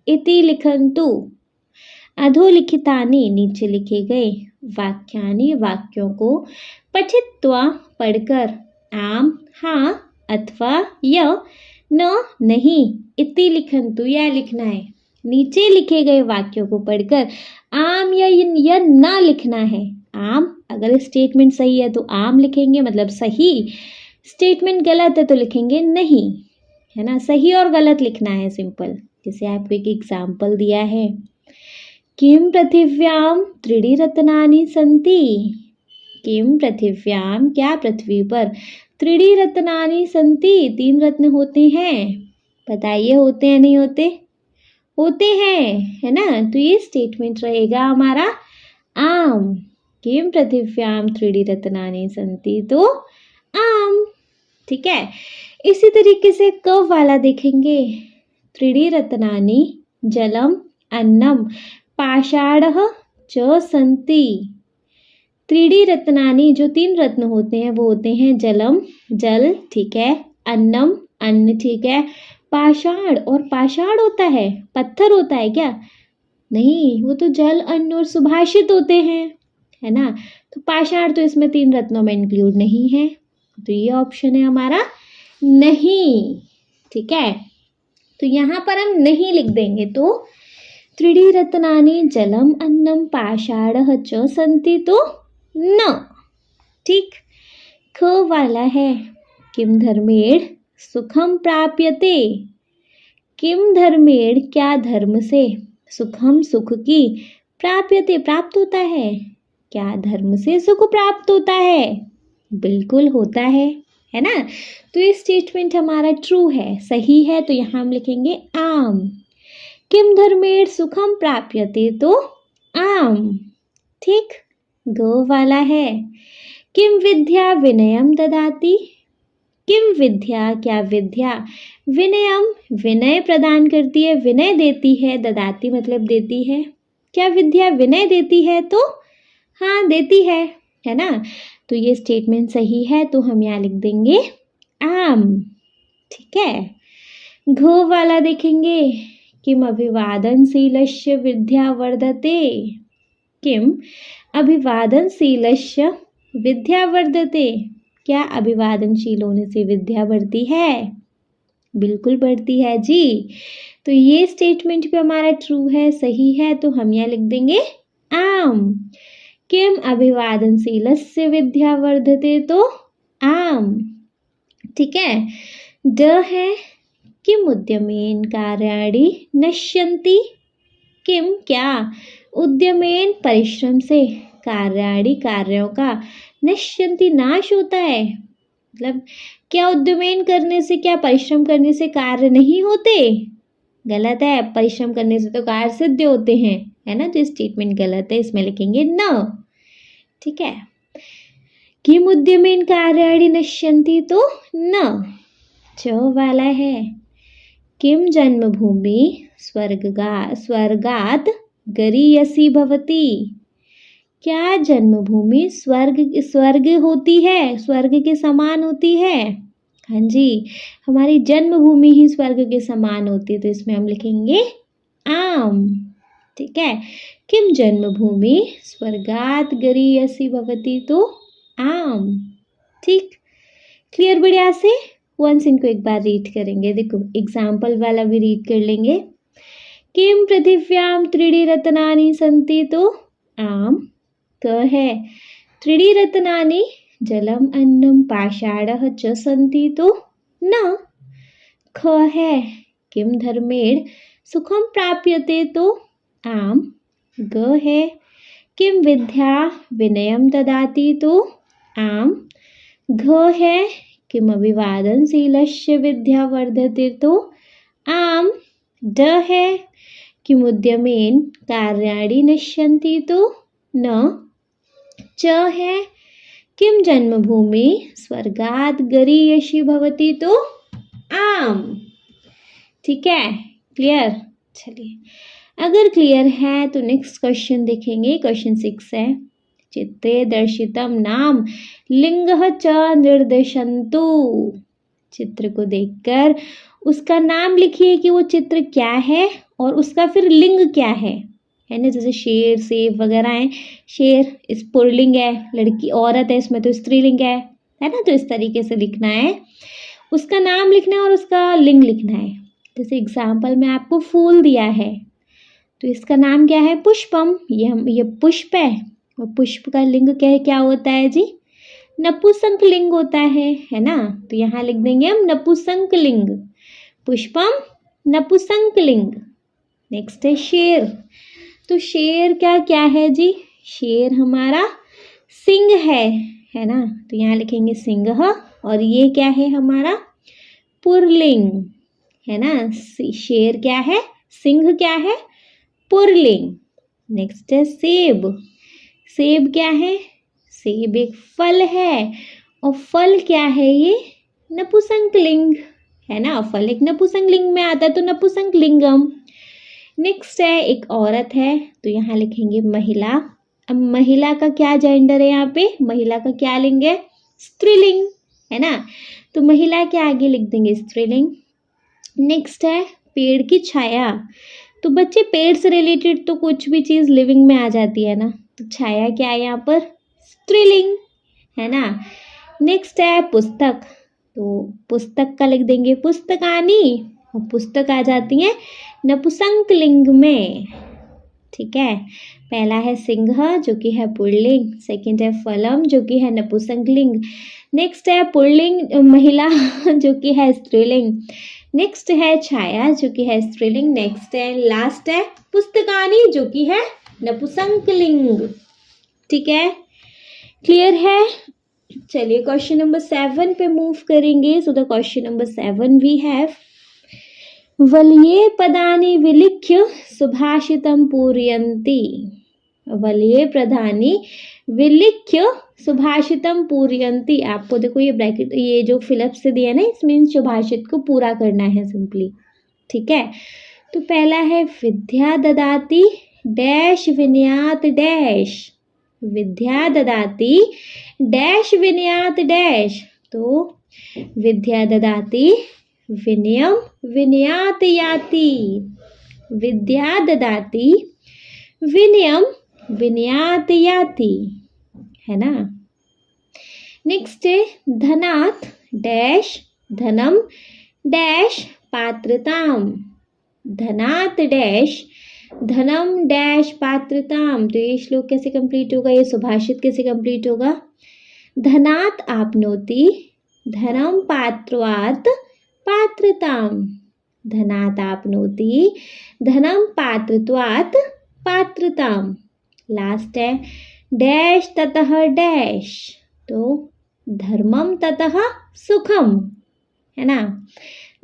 इति लिखन्तु। अधोलिखितानि नीचे लिखे गए, वाक्यानि वाक्यों को, पठित्वा पढ़कर, आम हाँ, अथवा य न नहीं, इति लिखन्तु या लिखना है। नीचे लिखे गए वाक्यों को पढ़कर आम या न लिखना है। आम अगर स्टेटमेंट सही है तो आम लिखेंगे, मतलब सही। स्टेटमेंट गलत है तो लिखेंगे नहीं, है ना। सही और गलत लिखना है, सिंपल। जैसे आपको एक एग्जाम्पल दिया है, किम पृथिव्यां त्रीणि रत्नानि सन्ति। किम पृथिव्यां, क्या पृथ्वी पर, त्रीणि रत्नानि सन्ति, 3 रत्न होते हैं। बताइए, होते हैं नहीं होते? होते हैं, है ना। तो ये स्टेटमेंट रहेगा हमारा आम। किम पृथिव्यां त्रीणि रत्नानि सन्ति, तो आम। ठीक है। इसी तरीके से क वाला देखेंगे, त्रीणि रत्नानि जलम अन्नम पाषाणः च सन्ति। त्रीणि रत्नानि, जो 3 रत्न होते हैं वो होते हैं जलम, जल, ठीक है, अन्नम, अन्न, ठीक है, पाषाण, और पाषाण होता है, पत्थर होता है क्या? नहीं, वो तो जल, अन्न और सुभाषित होते हैं, है ना। तो पाषाण तो इसमें 3 रत्नों में इंक्लूड नहीं है, तो ये ऑप्शन है हमारा नहीं। ठीक है। तो यहाँ पर हम नहीं लिख देंगे, तो त्रीणि रत्नानि जलम अन्नम पाषाणः च सन्ति, तो न। ठीक। ख वाला है, किम धर्मेण सुखम प्राप्यते। किम धर्मेण, क्या धर्म से, सुखम सुख की, प्राप्यते प्राप्त होता है, क्या धर्म से सुख प्राप्त होता है? बिल्कुल होता है ना। तो ये स्टेटमेंट हमारा ट्रू है, सही है। तो यहाँ हम लिखेंगे आम। किम धर्मेण सुखम प्राप्यते, तो आम। ठीक। गो वाला है, किम विद्या विनयम ददाति। किम विद्या, क्या विद्या, विनयम विनय प्रदान करती है, विनय देती है, ददाति मतलब देती है, क्या विद्या विनय देती है? तो हाँ देती है ना। तो ये स्टेटमेंट सही है, तो हम यहाँ लिख देंगे आम। ठीक है। घ वाला देखेंगे, किम अभिवादनशीलस्य विद्या वर्धते। किम अभिवादनशीलस्य विद्या वर्धते। क्या अभिवादनशील होने से विद्या बढ़ती है? बिल्कुल बढ़ती है जी। तो ये स्टेटमेंट भी हमारा ट्रू है, सही है, तो हम यहाँ लिख देंगे आम। किम अभिवादनशीलस्य विद्या वर्धते, तो आम। ठीक है। ड है, किम उद्यमेन कार्याणि नश्यन्ति। किम क्या, उद्यमेन परिश्रम से, कार्याणि कार्यों का, नश्यन्ति नाश होता है। मतलब क्या उद्यमेन करने से, क्या परिश्रम करने से कार्य नहीं होते? गलत है, परिश्रम करने से तो कार्य सिद्ध होते हैं, है ना। तो स्टेटमेंट गलत है, इसमें लिखेंगे न। ठीक है। किम उद्यमेन कार्याणि नश्यन्ति, तो न। च वाला है, किम जन्मभूमि स्वर्गात् गरीयसी भवति। क्या जन्मभूमि स्वर्ग होती है, स्वर्ग के समान होती है? हाँ जी, हमारी जन्मभूमि ही स्वर्ग के समान होती है, तो इसमें हम लिखेंगे आम। ठीक है। किम जन्मभूमि स्वर्गात् गरीयसी भवति, तो आम। ठीक, क्लियर? बढ़िया से वंस इनको एक बार रीड करेंगे। देखो एग्जाम्पल वाला भी रीड कर लेंगे। किम पृथिव्याम त्रीणि रत्नानि सन्ति, तो आम। क है, त्रीणि रत्नानि जलम अन्नम पाषाणः च सन्ति, तो न। ख है, किम धर्मेण सुखम प्राप्यते, तो आम। ग है, किम विद्या विनयम ददाति, तो आम। घ है, किम अभिवादनशीलस्य विद्या वर्धते, तो आम। ड है, किम उद्यमेन कार्याणि नश्यन्ति, तो न। च है, किम जन्मभूमि स्वर्गात् गरीयसी भवति, तो आम। ठीक है, क्लियर? चलिए, अगर क्लियर है तो नेक्स्ट क्वेश्चन देखेंगे। क्वेश्चन 6 है, चित्रे दर्शितम नाम लिंगः च निर्देशन्तु। चित्र को देखकर उसका नाम लिखिए कि वो चित्र क्या है और उसका फिर लिंग क्या है ना। जैसे शेर, सेब वगैरह हैं। शेर इस पुल्लिंग है, लड़की औरत है, इसमें तो स्त्रीलिंग है ना। तो इस तरीके से लिखना है, उसका नाम लिखना है और उसका लिंग लिखना है। जैसे एग्जाम्पल में आपको फूल दिया है, तो इसका नाम क्या है? पुष्पम। ये पुष्प है, और पुष्प का लिंग क्या होता है जी? नपुंसक लिंग होता है ना। तो यहाँ लिख देंगे हम नपुंसक लिंग, पुष्पम नपुंसक लिंग। नेक्स्ट है शेर। तो शेर क्या है जी? शेर हमारा सिंह है ना। तो यहाँ लिखेंगे सिंह, और ये क्या है हमारा? पुरलिंग, है ना। शेर क्या है? सिंह क्या है? पुरलिंग। नेक्स्ट है सेब। सेब क्या है? सेब एक फल है, और फल क्या है? ये नपुंसक लिंग, है ना। फल एक नपुंसक लिंग में आता है, तो नपुंसक लिंगम। नेक्स्ट है एक औरत है, तो यहाँ लिखेंगे महिला। अब महिला का क्या जेंडर है? यहाँ पे महिला का क्या लिंग है? स्त्रीलिंग, है ना। तो महिला के आगे लिख देंगे स्त्रीलिंग। नेक्स्ट है पेड़ की छाया। तो बच्चे पेड़ से रिलेटेड तो कुछ भी चीज़ लिविंग में आ जाती है ना। तो छाया क्या है यहाँ पर? स्त्रीलिंग, है ना। नेक्स्ट है पुस्तक। तो पुस्तक का लिख देंगे पुस्तकानी, और पुस्तक आ जाती है नपुंसक लिंग में। ठीक है। पहला है सिंह जो कि है पुल्लिंग, सेकंड है फलम जो कि है नपुंसक लिंग, नेक्स्ट है पुल्लिंग महिला जो कि है स्त्रीलिंग, नेक्स्ट है छाया जो कि है स्त्रीलिंग, नेक्स्ट है लास्ट है पुस्तकानी जो कि है नपुंसक लिंग। ठीक है, क्लियर है। चलिए क्वेश्चन नंबर 7 पे मूव करेंगे। So the question number 7 we have वलये पदानि विलिख्य सुभाषितं पूरयन्ति। वलये पदानि विलिख्य सुभाषितं पूरयन्ति। आपको देखो ये ब्रैकेट, ये जो फिलअप से दिया ना, इस मीन्स सुभाषित को पूरा करना है सिंपली। ठीक है, तो पहला है विद्या ददाति डैश विनयात डैश, विद्या ददाति डैश विनयात डैश, तो विद्या ददाति विनयम विनयात याति, विद्या ददाति विनयम विनयात याति, है ना। नेक्स्ट है धनात डैश धनम डैश पात्रताम, धनात डैश धनम डैश पात्रताम, तो ये श्लोक कैसे कंप्लीट होगा, ये सुभाषित कैसे कंप्लीट होगा। धनात आपनोति धनम पात्रवात पात्रताम, धनात आपनोति धनम पात्रत्वात पात्रताम। लास्ट है डैश ततः डैश, तो धर्मम ततः सुखम, है ना,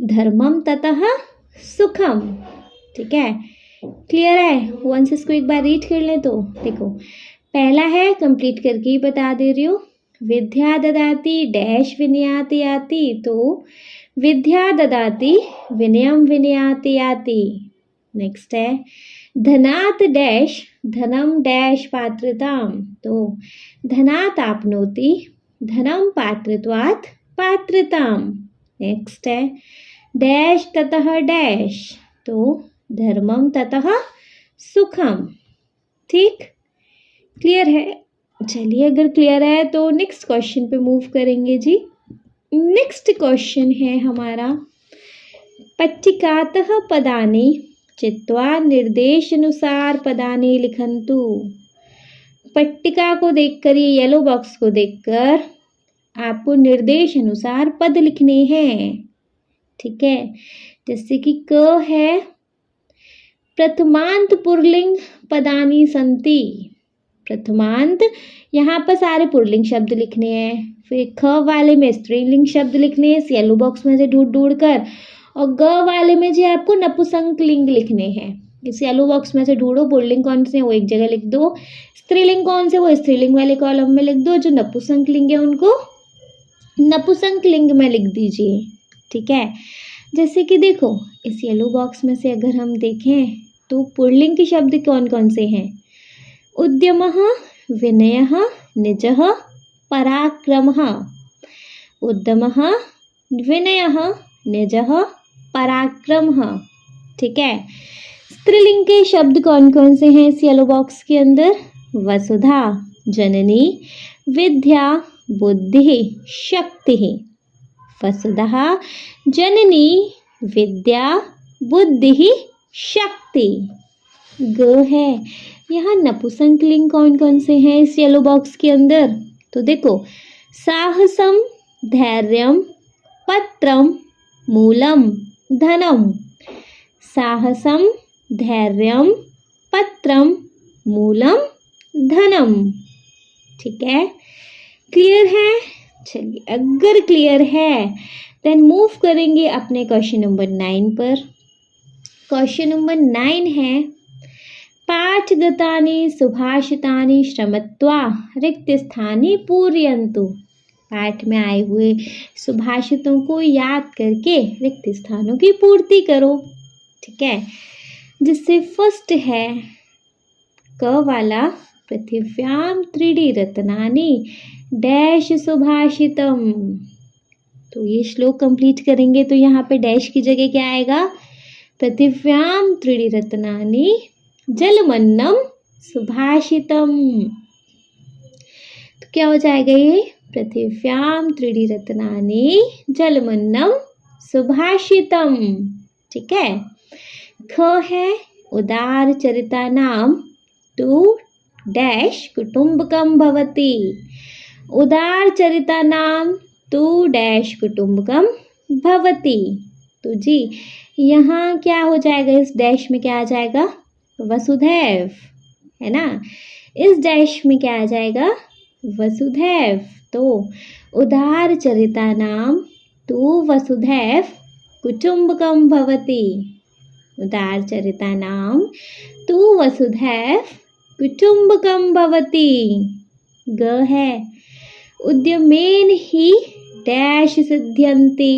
धर्मम ततः सुखम। ठीक है, क्लियर है। वंस इसको एक बार रीड कर लें तो देखो, पहला है कंप्लीट करके ही बता दे रही हूँ, विद्या ददाति डैश विनयात याति, तो विद्या ददाति विनयम विनयात याति। नेक्स्ट है धनात डैश धनम डैश पात्रताम, तो धनात आपनोति धनम पात्रत्वात् पात्रताम। नेक्स्ट है डैश ततः डैश, तो धर्मम ततः सुखम। ठीक, क्लियर है। चलिए, अगर क्लियर है तो नेक्स्ट क्वेश्चन पे मूव करेंगे जी। नेक्स्ट क्वेश्चन है हमारा, पट्टिकातः पदानि चित्वा निर्देशानुसार पदानि लिखन्तु। पट्टिका को देखकर, ये येलो बॉक्स को देखकर आपको निर्देश अनुसार पद लिखने हैं। ठीक है, जैसे कि क है, प्रथमांत पुल्लिंग पदानि संति, प्रथमांत यहाँ पर सारे पुल्लिंग शब्द लिखने हैं। फिर ख वाले में स्त्रीलिंग शब्द लिखने हैं इस येलो बॉक्स में से ढूंढ ढूंढ कर, और ग वाले में जी आपको नपुंसक लिंग लिखने हैं। इस येलो बॉक्स में से ढूंढो, पुल्लिंग कौन से हैं वो एक जगह लिख दो, स्त्रीलिंग कौन से वो स्त्रीलिंग वाले कॉलम में लिख दो, जो नपुंसक लिंग है उनको नपुंसक लिंग में लिख दीजिए। ठीक है, जैसे कि देखो इस येलो बॉक्स में से अगर हम देखें तो पुल्लिंग के शब्द कौन कौन से हैं, उद्यमः विनयः निजः पराक्रमः, उद्यमः विनयः निजः पराक्रमः। ठीक है, स्त्रीलिंग के शब्द कौन कौन से हैं इस येलो बॉक्स के अंदर, वसुधा जननी विद्या बुद्धि शक्ति, वसुधा जननी विद्या बुद्धि शक्ति। ग है, यहाँ नपुंसक लिंग कौन कौन से हैं इस येलो बॉक्स के अंदर, तो देखो साहसम धैर्यम पत्रम मूलम धनम, साहसम धैर्यम पत्रम मूलम धनम। ठीक है, क्लियर है। चलिए, अगर क्लियर है देन मूव करेंगे अपने क्वेश्चन नंबर 9 पर। क्वेश्चन नंबर 9 है, पाठगतानि सुभाषितानि श्रमत्वा रिक्त स्थानि पूरयन्तु। पाठ में आए हुए सुभाषितों को याद करके रिक्त स्थानों की पूर्ति करो। ठीक है, जिससे फर्स्ट है क वाला, पृथिव्याम त्रीणि रत्नानि डैश सुभाषितम। तो ये श्लोक कंप्लीट करेंगे तो यहाँ पे डैश की जगह क्या आएगा, पृथिव्याम त्रीणि रत्नानि जलमन्नम सुभाषितम। तो क्या हो जाएगा ये, पृथिव्याम त्रीणि रत्नानि जलमन्नम सुभाषितम। ठीक है, ख है, उदार चरिता नाम तु डैश कुटुंबकम भवति, उदार चरिता नाम तु डैश कुटुंबकम भवति। तो जी यहाँ क्या हो जाएगा, इस डैश में क्या आ जाएगा, वसुधैव, है ना, इस डैश में क्या आ जाएगा, वसुधैव। तो उदार चरिता नाम तु वसुधैव कुटुंबकम भवति, उदार चरिता नाम तु वसुधैव कुटुंबकम भवति। ग है, उद्यमेन ही डैश सिद्ध्यन्ति,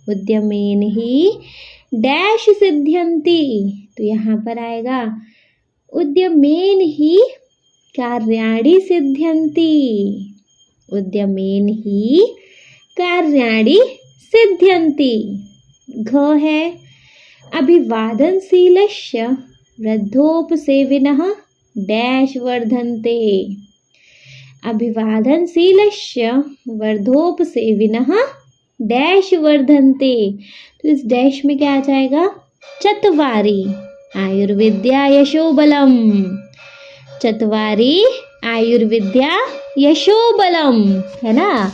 उद्यमेन ही डैश सिद्ध्यन्ति। तो यहाँ पर आएगा उद्यमेन हि कार्याणि सिद्ध्यन्ति। उद्यमेन ही कार्याणि सिद्ध्यन्ति। घ है अभिवादनशीलस्य वृद्धोपसेविनः डैश वर्धन्ते। अभिवादनशीलस्य वर्धोपसेविनः डैश वर्धन्ते। तो इस डैश में क्या आ जाएगा? चत्वारि आयुर्विद्या यशोबलम। चत्वारि आयुर्विद्या यशोबलम, है ना।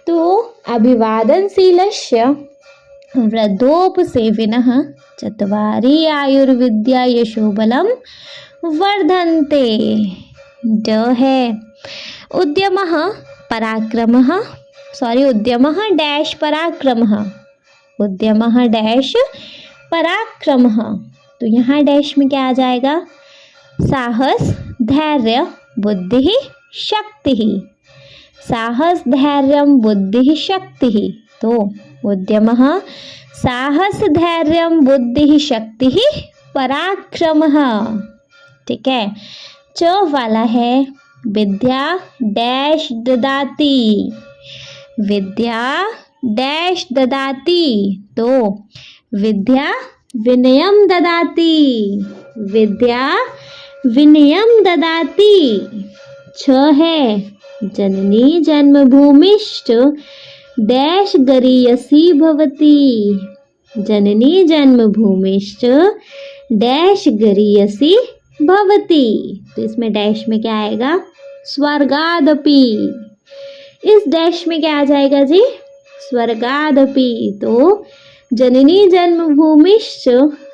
तो अभिवादनशीलस्य वृद्धोपसेविनः चत्वारि आयुर्विद्या यशोबलम वर्धन्ते। ड है उद्यमः पराक्रमः, उद्यमः डैश पराक्रमः। उद्यमः डैश पराक्रमः। तो यहाँ डैश में क्या आ जाएगा? साहस धैर्य बुद्धि शक्ति। साहस धैर्य बुद्धि शक्ति। तो उद्यमः साहस धैर्य बुद्धि शक्ति पराक्रमः। ठीक है। च वाला है विद्या डैश ददाति। विद्या डैश ददाति। तो विद्या विनयम ददाति। विद्या विनयम ददाति। छ है जननी जन्मभूमिश्च डैश गरीयसी भवति। जननी जन्मभूमिश्च डैश गरीयसी भवति। तो इसमें डैश में क्या आएगा? स्वर्गादपि। इस डैश में क्या आ जाएगा जी? स्वर्गादपि। तो जननी जन्मभूमिश्च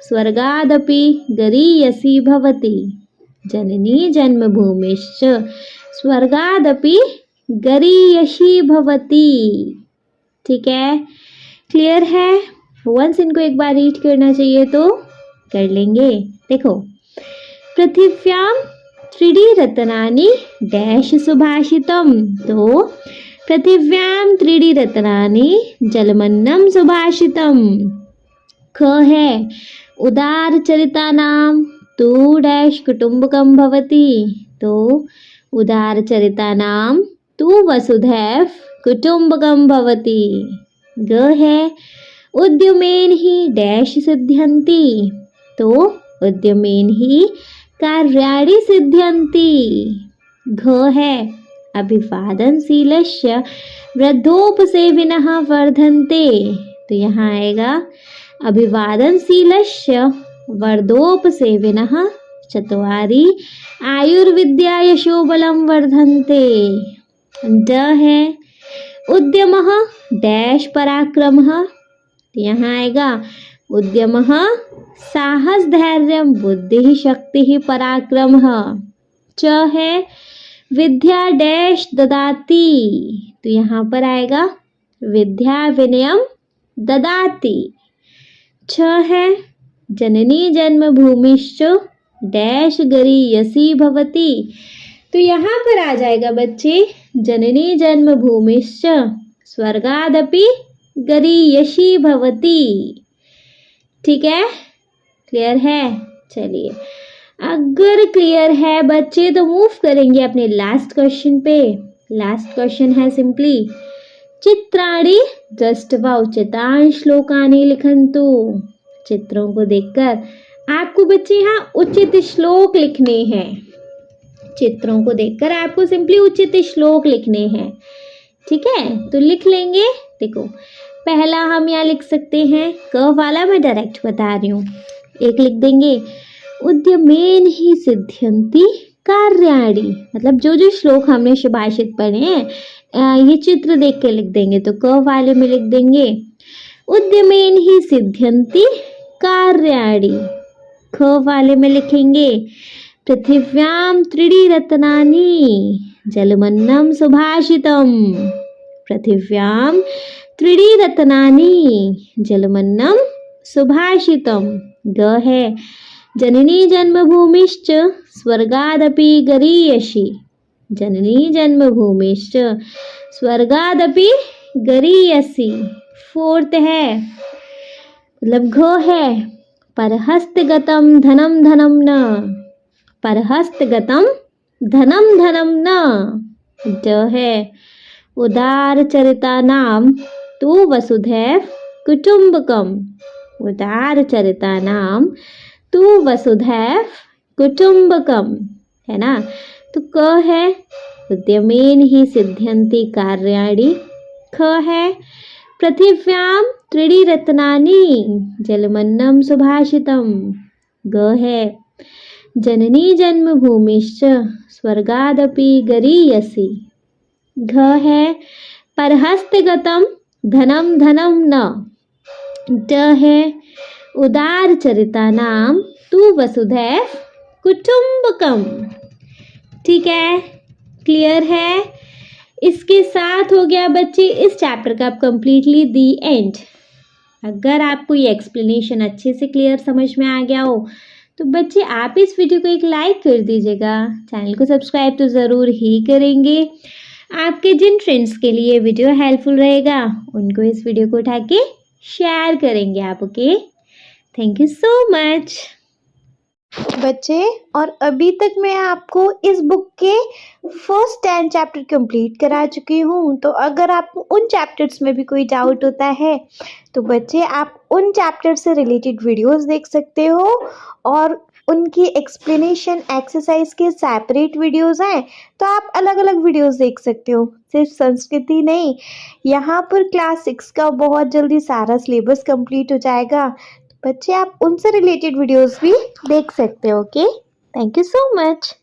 स्वर्गादपि गरीयसी भवति। जननी जन्मभूमिश्च स्वर्गादपि गरीयसी भवति। ठीक है, क्लियर है? वंस इनको एक बार रीड करना चाहिए तो कर लेंगे। देखो, पृथिव्यां त्रीणि रत्नानि डैश सुभाषितम। तो पृथिव्यां त्रीणि रत्नानि जलमन्नं सुभाषितम। ख है उदार चरितानां तु डैश कुटुम्बकं भवति। तो उदार चरितानां तु वसुधैव कुटुम्बकं भवति। ग है उद्यमेन ही डैश सिद्ध्यन्ति। तो उद्यमेन ही कार्याणि सिद्ध्यन्ति। घ है अभिवादनशीलस्य वृद्धोपसेविनः वर्धन्ते। तो यहाँ आएगा अभिवादनशीलस्य वर्धोपसेविनः चत्वारि आयुर्विद्या यशोबलं वर्धन्ते। ड है उद्यमः डैश पराक्रमः। तो यहाँ आएगा उद्यमः साहस धैर्य बुद्धि शक्ति पराक्रमः। च है विद्या डैश ददाति। तो यहाँ पर आएगा विद्या विनयम ददाति। छ है जननी जन्मभूमिश्च डैश गरीयसी भवति। तो यहाँ पर आ जाएगा बच्चे जननी जन्मभूमिश्च स्वर्गादपि गरीयसी भवति। ठीक है, क्लियर है? चलिए, अगर क्लियर है बच्चे तो मूव करेंगे अपने लास्ट क्वेश्चन पे। लास्ट क्वेश्चन है सिंपली चित्राणि दृष्ट्वा उचितानि श्लोकानि लिखन्तु। चित्रों को देखकर आपको बच्चे यहाँ उचित श्लोक लिखने हैं। चित्रों को देखकर आपको सिंपली उचित श्लोक लिखने हैं। ठीक है, तो लिख लेंगे। देखो, पहला हम यहाँ लिख सकते हैं, क वाला मैं डायरेक्ट बता रही हूँ। एक लिख देंगे उद्यमेन ही सिद्ध्यन्ति कार्याणि। मतलब जो जो श्लोक हमने सुभाषित पढ़े हैं ये चित्र देख के लिख देंगे। तो क वाले में लिख देंगे उद्यमेन ही सिद्ध्यन्ति कार्याणि। ख वाले में लिखेंगे पृथिव्यां त्रीणि रत्नानि जलमन्नं सुभाषितम। पृथिव्यां त्रीणि रत्नानि जलमन्नं सुभाषितम। ग है जननी जन्मभूमिश्च स्वर्गादपि गरीयसी। जननी जन्मभूमिश्च स्वर्गादपि गरीयसी। फोर्थ है मतलब घ है परहस्तगतम धनम धनम न। परहस्तगतम धनम धनम न। ड है उदार चरिता नाम तु वसुधैव कुटुंबकम। उदार चरिता नाम तु वसुधैव कुटुंबकम, है ना। तो क है उद्यमेन ही सिद्ध्यन्ति कार्याणि। ख है पृथिव्यां त्रीणि रत्नानि जलमन्नं सुभाषितम्। ग है जननी जन्मभूमिश्च स्वर्गादपि गरीयसी। घ है परहस्तगतम धनम धनम न। ड है उदार चरिता नाम तु वसुधैव कुटुंबकम। ठीक है, क्लियर है। इसके साथ हो गया बच्चे इस चैप्टर का कंप्लीटली दी एंड। अगर आपको ये एक्सप्लेनेशन अच्छे से क्लियर समझ में आ गया हो तो बच्चे आप इस वीडियो को एक लाइक कर दीजिएगा, चैनल को सब्सक्राइब तो ज़रूर ही करेंगे। आपके जिन फ्रेंड्स के लिए वीडियो हेल्पफुल रहेगा उनको इस वीडियो को उठा के शेयर करेंगे आप। Okay, thank you so much बच्चे। और अभी तक मैं आपको इस बुक के फर्स्ट 10 चैप्टर कंप्लीट करा चुकी हूँ। तो अगर आपको उन चैप्टर्स में भी कोई डाउट होता है तो बच्चे आप उन चैप्टर से रिलेटेड वीडियोस देख सकते हो, और उनकी एक्सप्लेनेशन एक्सरसाइज के सेपरेट वीडियोस हैं तो आप अलग अलग वीडियोस देख सकते हो। सिर्फ संस्कृति नहीं, यहाँ पर क्लास 6 का बहुत जल्दी सारा सिलेबस कंप्लीट हो जाएगा। बच्चे आप उनसे रिलेटेड वीडियोस भी देख सकते हो। Okay, thank you so much.